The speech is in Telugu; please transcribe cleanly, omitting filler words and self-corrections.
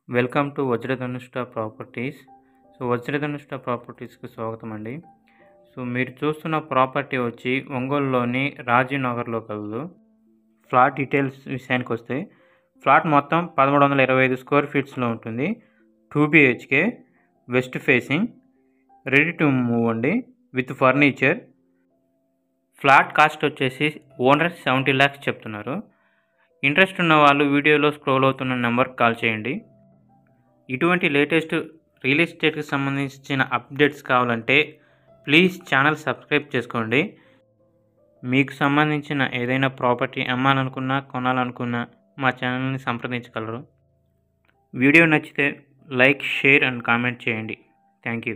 Welcome to Vajradhanushta properties. Vajradhanushta ప్రాపర్టీస్కి స్వాగతం అండి. మీరు చూస్తున్న ప్రాపర్టీ వచ్చి ఒంగోలులోని రాజీవ్నగర్లో కలదు. ఫ్లాట్ డీటెయిల్స్ విషయానికి వస్తే ఫ్లాట్ మొత్తం 1325 స్క్వేర్ ఫీట్స్లో ఉంటుంది. 2 BHK, west facing, ready to move అండి, విత్ ఫర్నిచర్. ఫ్లాట్ కాస్ట్ వచ్చేసి ఓనర్ 70 lakhs చెప్తున్నారు. ఇంట్రెస్ట్ ఉన్న వాళ్ళు వీడియోలో స్క్రోల్ అవుతున్న నెంబర్కి కాల్ చేయండి. ఇటువంటి లేటెస్ట్ రియల్ ఎస్టేట్కి సంబంధించిన అప్డేట్స్ కావాలంటే ప్లీజ్ ఛానల్ సబ్స్క్రైబ్ చేసుకోండి. మీకు సంబంధించిన ఏదైనా ప్రాపర్టీ అమ్మాలనుకున్నా కొనాలనుకున్నా మా ఛానల్ని సంప్రదించగలరు. వీడియో నచ్చితే లైక్, షేర్ అండ్ కామెంట్ చేయండి. Thank you.